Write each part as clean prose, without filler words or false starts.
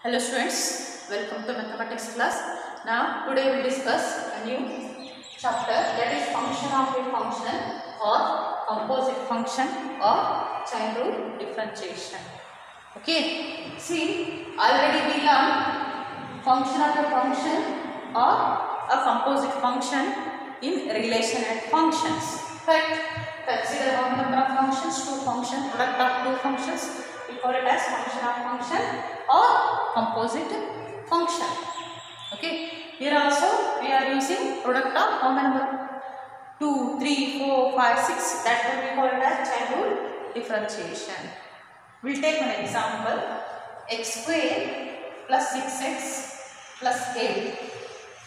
Hello students, welcome to mathematics class. Now today we will discuss a new chapter, that is function of a function or composite function or chain rule differentiation. Okay, see, already we learned function of a function or a composite function in relation and functions. Correct? Consider one number of functions, two functions, product of two functions. We call it as function of function or composite function. Okay. Here also we are using product of how many number? 2, 3, 4, 5, 6. That one we call it as chain rule differentiation. We will take an example. X square plus 6x plus 8.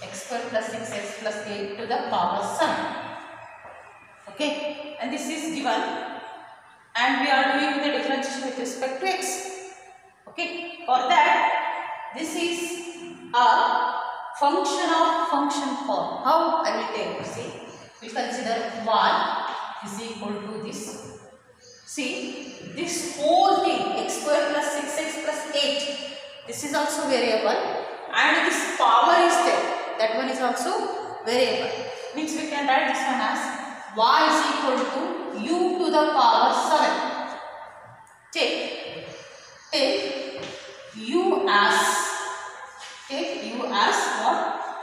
X square plus 6x plus 8 to the power 7. Okay, and this is given, and we are doing the differentiation with respect to x. Okay, for that, this is a function of function form. How I will take? See, we consider y is equal to this. See, this whole thing x square plus 6x plus 8. This is also variable, and this power is there. That one is also variable. Means we can write this one as y is equal to u to the power 7. Take u as what?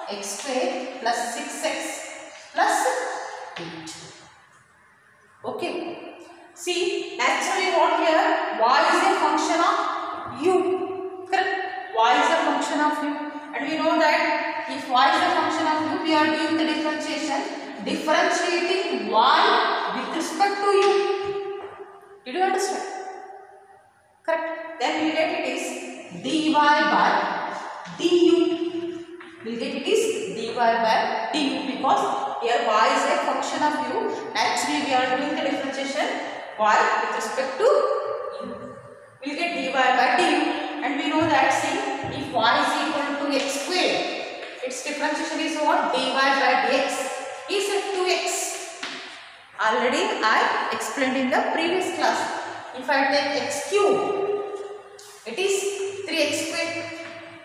X square plus 6x plus 8. Okay. See, naturally what here? Y is a function of u. Correct? Y is a function of u. And we know that if y is a function of u, we are doing the differentiating y with respect to u. Did you understand? Correct. Then we will get it is dy by du. We will get it is dy by du because here y is a function of u. Actually we are doing the differentiation y with respect to u. We will get dy by du, and we know that see, if y is equal to x square, its differentiation is what? Dy by dx is 2x. Already I explained in the previous class. If I take x cube, it is 3x square.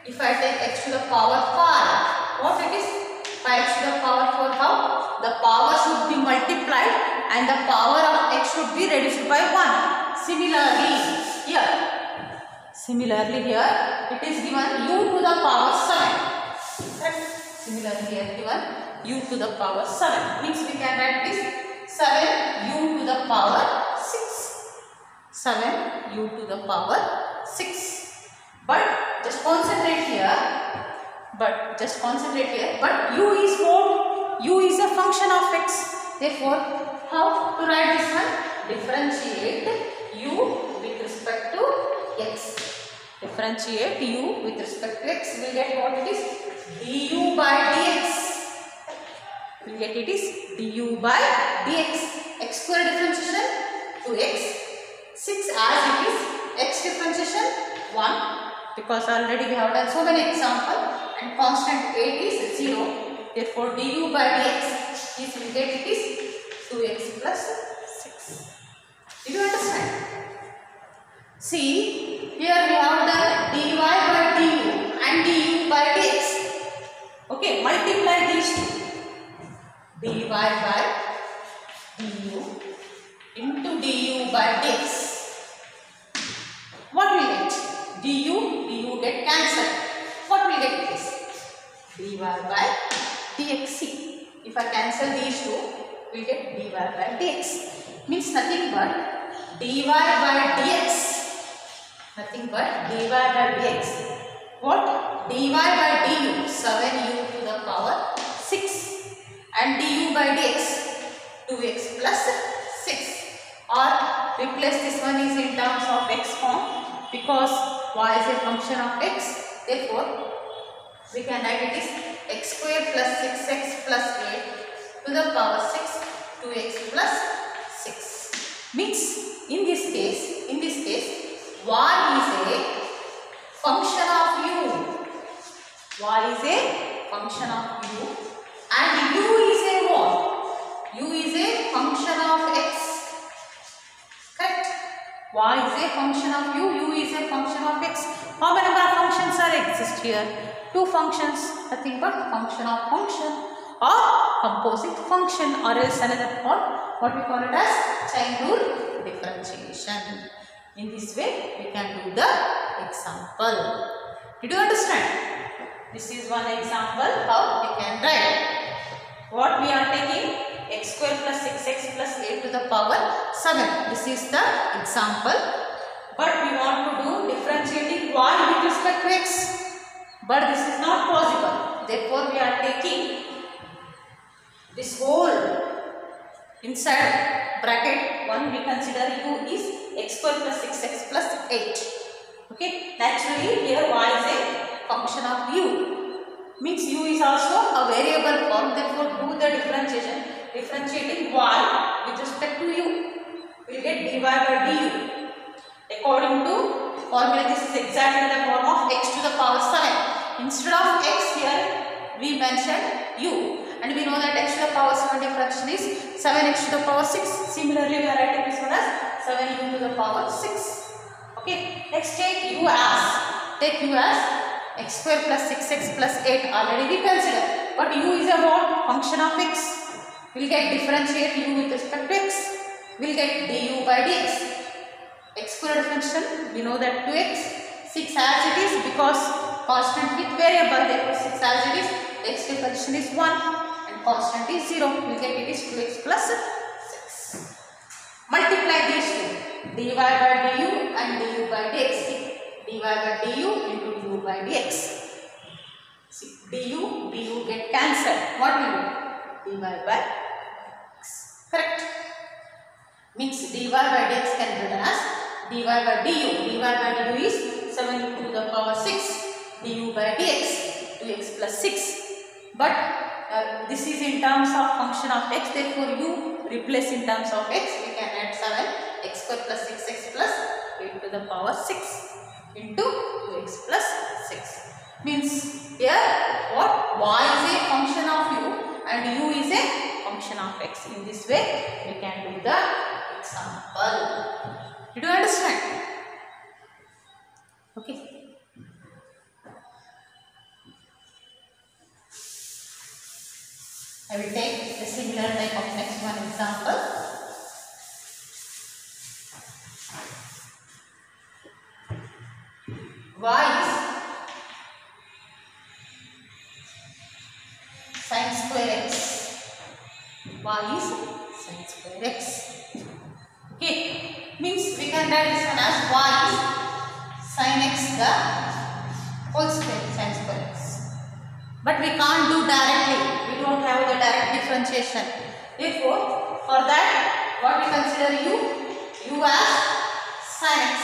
If I take x to the power 5, what it is? 5x to the power 4. How? The power should be multiplied and the power of x should be reduced by 1. Similarly here, it is given u to the power 7. Right? Similarly here given u to the power 7. Means we can write this 7u to the power 6. 7u to the power 6. But just concentrate here. But u is what? U is a function of x. Therefore, how to write this one? Differentiate u with respect to x. Differentiate u with respect to x. We will get what it is? Du by dx. We will get it is du by dx. X square differentiation 2x. 6 as it is. X differentiation 1. Because already we have done so many examples, and constant 8 is 0. Therefore, du by dx is, we will get it is 2x plus 6. Did you understand? See, here we have the dy by du and du by dx. Okay, multiply these two. Dy by du into du by dx. What will get? Du get cancelled. What will get this? Dy by dx. If I cancel these two, we get dy by dx. Means nothing but dy by dx. Nothing but dy by dx. What? Dy by du, 7u to the power 6. And du by dx, 2x plus 6. Or replace this one is in terms of x form, because y is a function of x. Therefore, we can write it is x square plus 6x plus 8 to the power 6, 2x plus 6. Means in this case, y is a function of u. Y is a function of u, and u is a what? U is a function of x. Correct? Y is a function of u is a function of x. How many number of functions are exist here? Two functions, nothing but function of function or composite function, or else another called, what we call it as chain rule differentiation. In this way we can do the example. Did you understand? This is one example how we can write. What we are taking? X square plus 6x plus 8 to the power 7. This is the example. But we want to do differentiating y with respect to x. But this is not possible. Therefore, we are taking this whole inside bracket 1. We consider u is x square plus 6x plus 8. Okay. Naturally, here y is a function of u. Means u is also a variable form. Therefore, do the differentiating y with respect to u. We will get dy by du. According to formula, this is exactly the form of x to the power 7. Instead of x here, we mentioned u. And we know that x to the power 7 diffraction is 7x to the power 6. Similarly, we are writing this one as 7u to the power 6. Okay. Next, take u as x square plus 6x plus 8. Already we consider. But u is a what? Function of x. We will get differentiate u with respect to x. We will get du by dx. X square differentiation, we know that 2x, 6 as it is because constant with variable, therefore 6 as it is, x differentiation is 1 and constant is 0. We will get it is 2x plus 6. Multiply these two, dy by du and du by dx. Dy by du into du by dx. See, du get cancelled. What will you do? Dy by x. Correct. Means dy by dx can be written as dy by du. Dy by du is 7 to the power 6. Du by dx 2x plus 6. But this is in terms of function of x. Therefore, you replace in terms of x. We can add 7 x square plus 6x plus 8 to the power 6 into 2x plus 6. Means here what? Y is a function of u and u is a function of x. In this way, we can do the example. Did you understand? Okay. I will take a similar type of next one example. Y is sin square x. Y is sin square x. Okay. Means we can write this one as y is sin x the whole square, sin square x. But we can't do directly. We don't have the direct differentiation. Therefore, for that, what we consider u as sin x.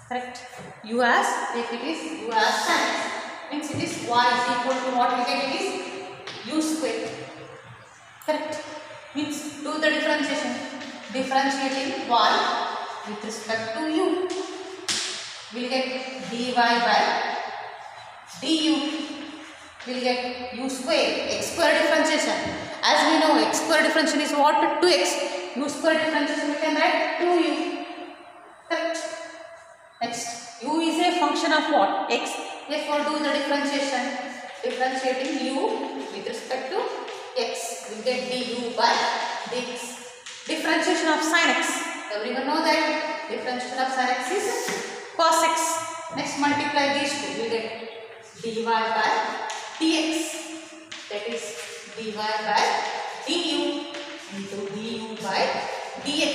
Correct. U as, if it is u as sin x, means it is y is equal to what we get, it is u square. Correct. Means do the differentiation. Differentiating y with respect to u. We will get dy by du. We will get u square, x square differentiation. As we know, x square differentiation is what? 2x. U square differentiation we can write 2u. Correct. Next, u is a function of what? X. Therefore, do the differentiation. Differentiating u with respect to x. We will get du by dx. Differentiation of sin x. Everyone know that differentiation of sin x is cos x. Next, multiply these two. We get dy by dx. That is dy by du into du by dx.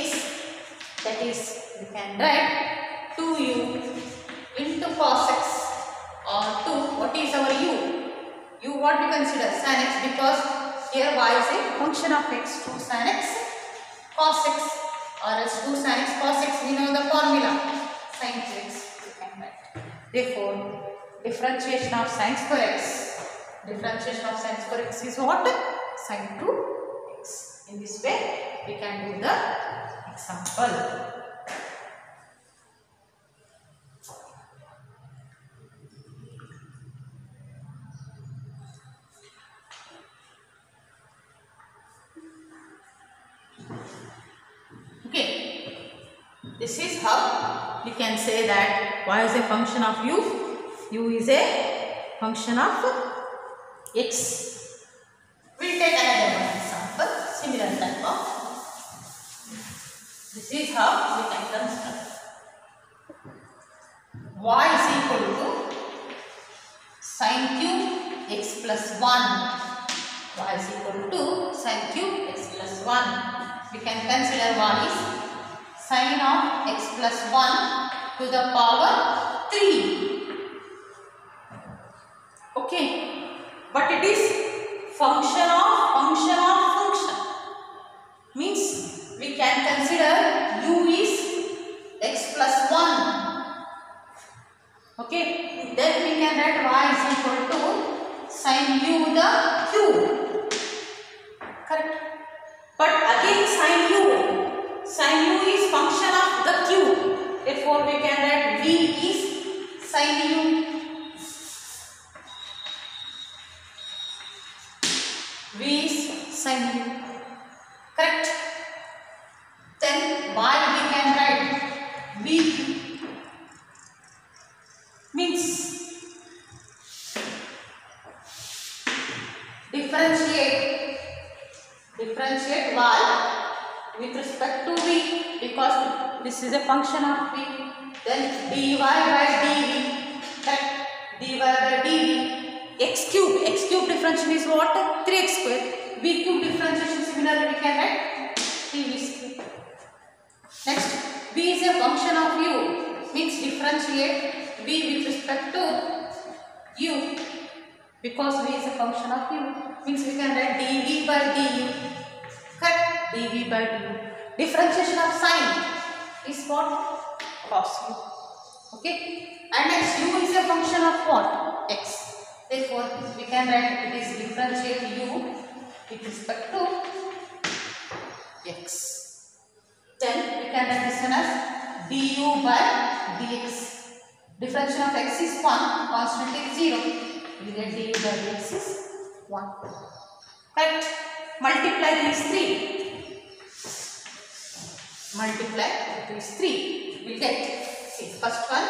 That is, we can write 2u into cos x or 2. What is our u? U what we consider? Sin x, because here y is a function of x. 2 sin x cos x or else 2 sin x cos x. We know the formula. Sin x we can write. Therefore, differentiation of sin square x. Differentiation of sin square x is what? Sin 2x. In this way, we can do the example. Okay. This is how we can say that y is a function of u u is a function of x. We'll take another one example, similar type of. This is how we can construct. Y is equal to sin cube x plus 1. Y is equal to sin cube x plus 1. We can consider y is sin of x plus 1 to the power 3. Okay, but it is function of function. Means we can consider u is x plus 1. Okay, then we can write y is equal to sin u the cube. Correct. But again sin u is function of the cube. Therefore we can write v is sin u. V is sin u. Correct. Then y we can write v means differentiate y with respect to v, because this is a function of v. Then dy by dv, correct? dy by dv. X cube differentiation is what? 3x square. V cube differentiation similarly we can write 3v square. Next, v is a function of u, means differentiate v with respect to u, because v is a function of u, means we can write dv by du. Correct? dv by du. Differentiation of sine is what? Cos u. Okay? And next, u is a function of what? X. Therefore, we can write it is differentiate u with respect to x. Then we can write this one as du by dx. Differentiation of x is 1, constant is 0. We get du by dx is 1. Correct? Multiply these 3. Multiply these 3. We get, see, first one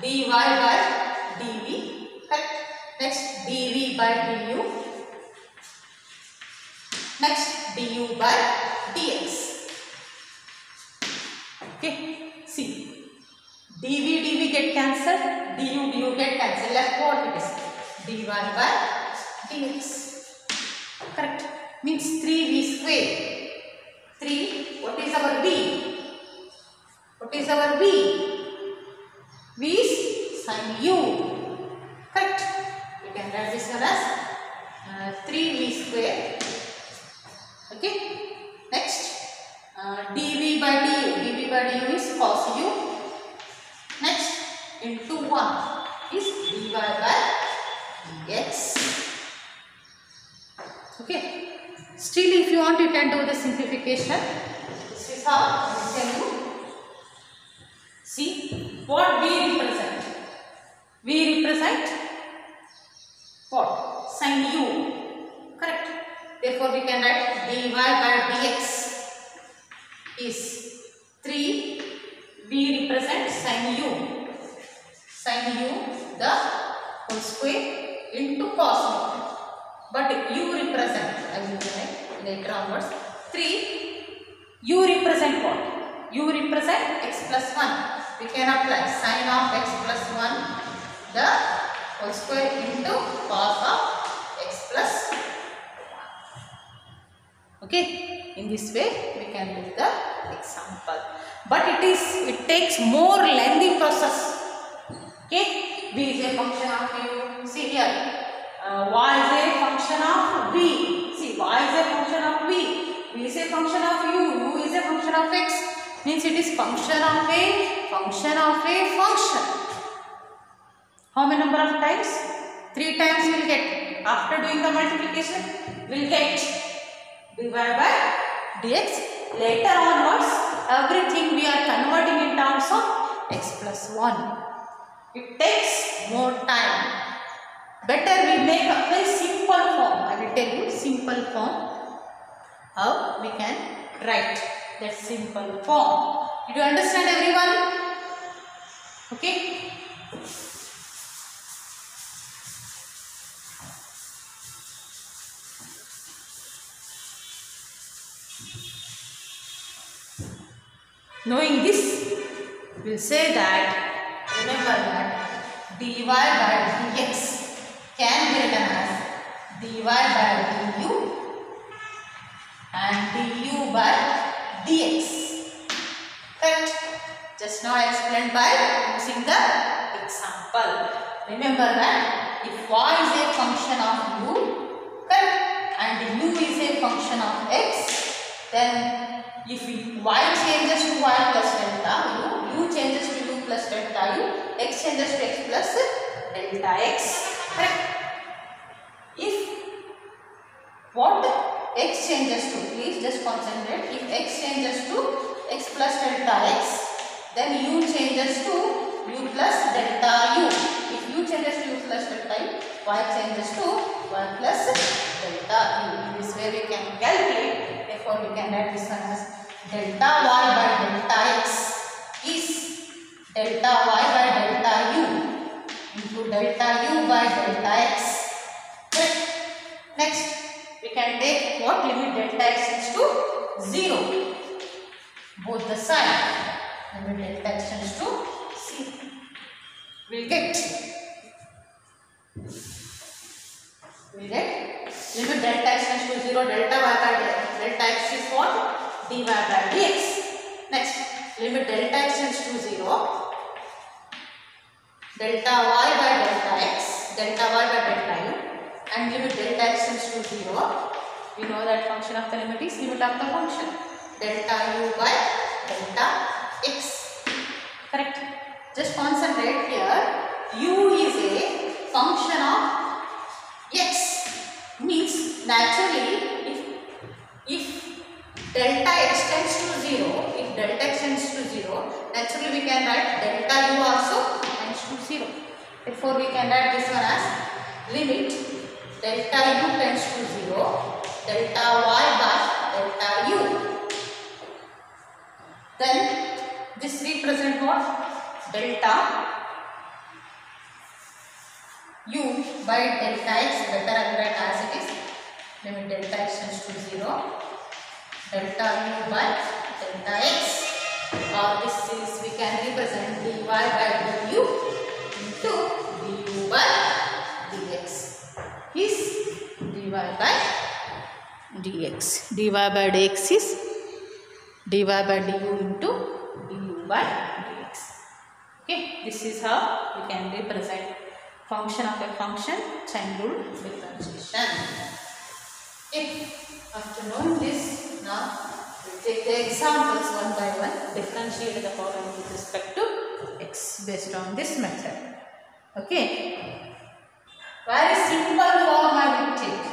dy by dv. Correct? Next dv by du. Next du by dx. Okay, see, dv get cancelled, du get cancelled. Left what it is? dy by dx. Correct? Means 3v square. 3. What is our v? What is our v? V is sin u. Correct? We can write this one as 3v square. Okay. Next, dv by du is cos u. Next, into 1 is dy by dx. Okay. Still, if you want, you can do the simplification. This is how we can do. See what we represent. We represent what? Sin u. Correct. Therefore, we can write dy by dx is 3. We represent sin u. Sin u the whole square into cos u. But u represent, I will write later onwards. 3. U represent what? U represent x plus 1. We can apply sin of x plus 1 the whole square into cos of x plus 1. Okay, in this way we can do the example. But it takes more lengthy process. Okay, v is a function of u. See here, y is a function of v. See, y is a function of v. V is a function of u is a function of x. Means it is function of a function. How many number of times? 3 times we will get. After doing the multiplication, we will get dy by dx. Later onwards, everything we are converting in terms of x plus 1. It takes more time. Better we make a very simple form. I will tell you simple form. How we can write that simple form. Did you understand, everyone? Okay. Knowing this, we'll say that, remember that dy by dx can be written as dy by du and du by dx. Correct? Just now I explained by using the example. Remember that if y is a function of u, correct, and u is a function of x, then if y changes to y plus delta u changes to u plus delta u, x changes to x plus delta x. Correct? If what x changes to, please just concentrate, if x changes to x plus delta x, then u changes to u plus delta u. If u changes to u plus delta u, y changes to y plus delta u. In this way we can calculate, therefore we can write this one as delta y by delta x is delta y by delta u into delta u by delta x. Correct? Next, we can take what? Limit delta x tends to 0. Both the side. Limit delta x tends to 0. We'll get limit delta x tends to 0, delta y by delta x is what? Dy by dx. Next, limit delta x tends to 0, delta y by delta x, delta y by delta u, and limit delta x tends to 0. We know that function of the limit is limit of the function, delta u by delta x. Correct? Just concentrate here. U is a function of x. Means naturally if delta x tends to 0, if delta x tends to 0, naturally we can write delta u also tends to 0. Therefore we can write this one as limit delta u tends to 0, delta y by delta u. Then this represent what? Delta u by delta x. Better I will write as it is. Limit delta x tends to 0, delta u by delta x. Or this is, we can represent dy by du into du by dx. Is dy by dx. dy by dx is dy by du into du by dx. Okay, this is how we can represent function of a function, chain rule differentiation. Okay, after knowing this, now we will take the examples one by one, differentiate the following with respect to x based on this method. Okay, very simple form I will take.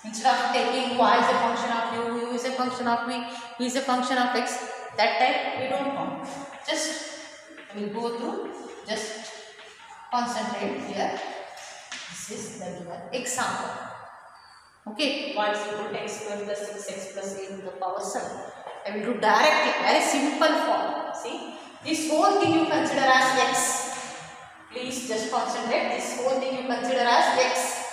Instead of taking y is a function of u is a function of v is a function of x, that type we don't want. Just we will go through, just concentrate here. This is the given example. Okay, y is equal to x square plus 6x plus a to the power 7. I will do directly, very simple form. See, this whole thing you consider as x. Please just concentrate. This whole thing you consider as x.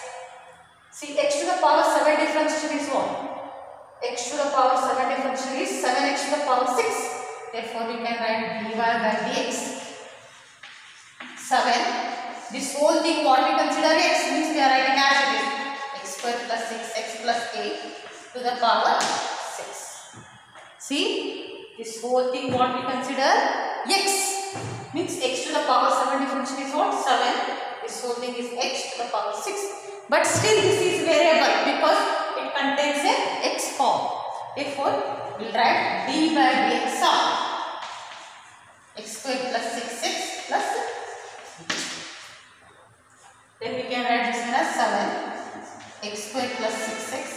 See, x to the power 7 differentiation is what? X to the power 7 differentiation is 7x to the power 6. Therefore, we can write dy by dx 7. This whole thing what we consider x means we are writing as it is x square plus 6x plus 8 to the power 6. See, this whole thing what we consider x means x to the power 7 differentiation is what? 7. This whole thing is x to the power 6. But still this is variable because it contains a x form. Therefore, we will write d by dx of x square plus 6x plus 8. Then we can write this one as 7 x square plus 6x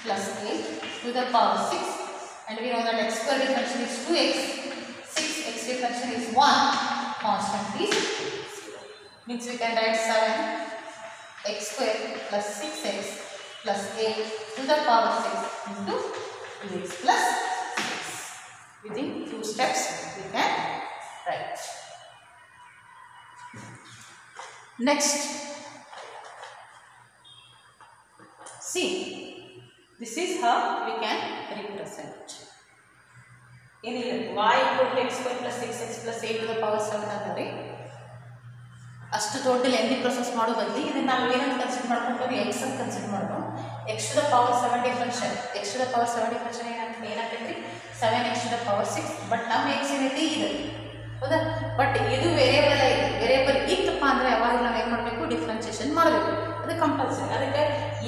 plus 8 to the power 6. And we know that x square differential is 2x, 6x differential is 1, constant is 0. Means we can write 7 x square plus 6x plus 8 to the power 6 into 2x plus 6. Within few steps we can write. Next, see, this is how we can represent. ಏನಿಲ್ಲ y equal to x square plus 6x plus a to the power 7 ಅಂದರೆ ಅಷ್ಟು ದೊಡ್ಡ lengthy process ಮಾಡೋ ಬದಲು ಇದನ್ನ ನಾವು ಏನಂತ consider ಮಾಡ್ಕೊಂಡ್ವಿ x ಅಂತ ಕನ್ಸಿಡರ್ ಮಾಡೋಣ x to the power 7 differential x to the power 7 differential ಏನಾಗ್ತೈತ್ರಿ 7x to the power 6 but ನಮ್ಮ x ಏನೈತಿ ಇದು ಹೌದಾ ಬಟ್ ಇದು ವೇರಿಯೇಬಲ್ ಇತ್ತಪ್ಪ ಅಂದ್ರೆ ಯಾವಾಗ ನಾವು ಏನು ಮಾಡಬೇಕು ಡಿಫ್ರೆನ್ಸಿಯೇಷನ್ ಮಾಡಬೇಕು ಅದು ಕಂಪಲ್ಸರಿ ಅದಕ್ಕೆ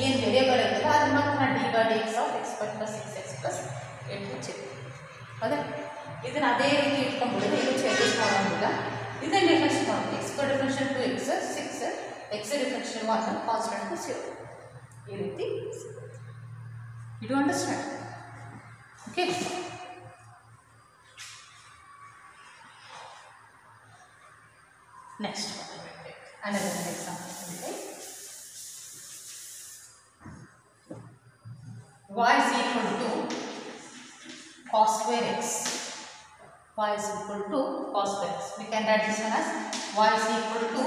ಏನು ವೇರಿಯೇಬಲ್ ಇರ್ತದೆ ಅದನ್ನ ಮಾತ್ರ ನಾವು D by D X of X square plus 6x plus 8 ಹಚ್ಚಿದ್ವಿ ಹೌದಾ ಇದನ್ನ ಅದೇ ರೀತಿ ಇಟ್ಕೊಂಡ್ಬಿಡಿದ್ರೆ ಇದು ಚೇಂಜಸ್ ಮಾಡೋಂಗಿಲ್ಲ ಇದನ್ನ ಡಿಫ್ರೆನ್ಸ್ ಮಾಡೋದು x square differential 2x 6 x differential 1 constant 0 ಈ ರೀತಿ you do understand okay next another example y is equal to cos square x y is equal to cos square x we can write this one as y is equal to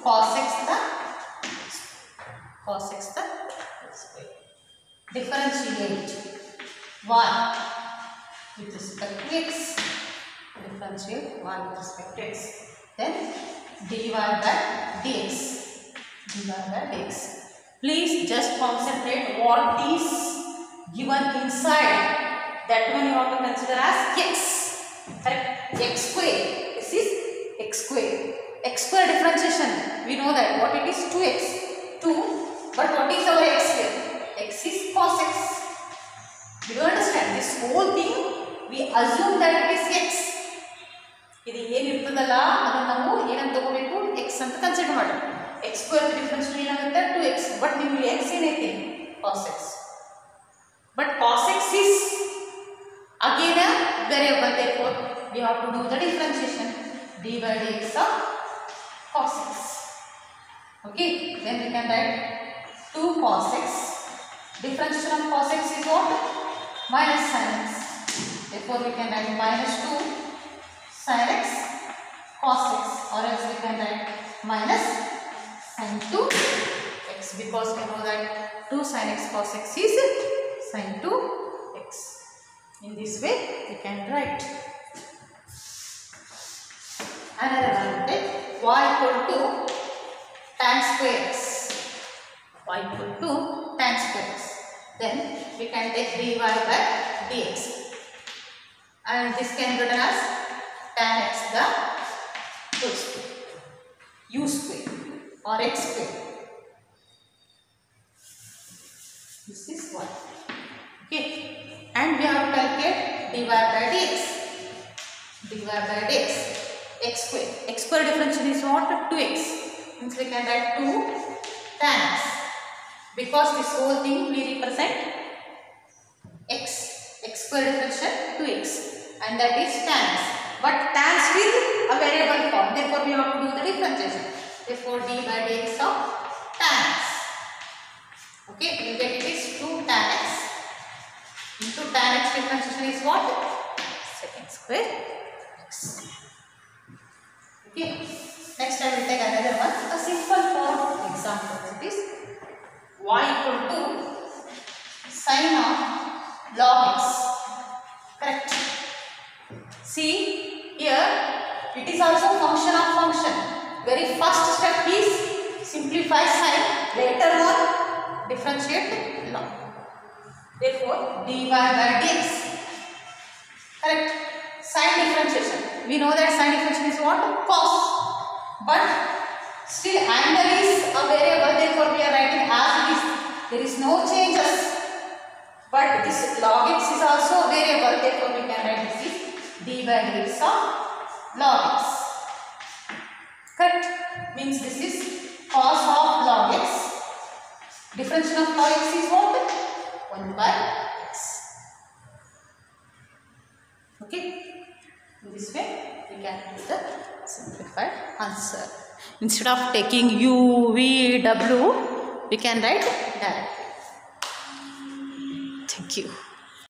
cos x the square differentiate y with respect to x differentiate y with respect to x then dy by dx please just concentrate what is given inside that one you have to consider as x correct x square this is x square differentiation we know that what it is 2x 2 but what is our x here x is cos x you do understand this whole thing we assume that it is x ಇದು ಏನಿರ್ತದಲ್ಲ ಅದನ್ನು ನಾವು ಏನಂತ ತಗೋಬೇಕು x ಅಂತ consider ಮಾಡಿ x square difference ಏನಾಗುತ್ತೆ 2x but ನಿಮಗೆ x ಏನೈತಿ cos x but cos x is again a variable therefore we have to do the differentiation d by dx of cos x okay then we can write 2 cos x differentiation of cos x is what minus sin x therefore we can write minus 2 sin x cos x or else we can write minus sin 2x because we know that 2 sin x cos x is sin 2x. In this way we can write another one y equal to tan square x y equal to tan square x then we can take dy by dx and this can be written as tan x the whole square u square or x square this is one okay and we have to calculate dy by dx x square differential is what 2x means we can write 2 tan x because this whole thing we represent x square differential 2x and that is tan x but tan still a variable form therefore we have to do the differentiation therefore d by dx of tan x okay you get it is 2 tan x into tan x differentiation is what secant square x okay next I will take another one a simple form example that is y equal to sin of log x correct see here it is also function of function very first step is simplify sign later on differentiate log therefore dy by dx correct sign differentiation we know that sign differentiation is what cos but still angle is a variable therefore we are writing as it is there is no changes but this log x is also a variable therefore we can write this is d by dx of log x correct means this is cos of log x differential of log x is what 1 by x okay in this way we can do the simplified answer instead of taking u v w we can write direct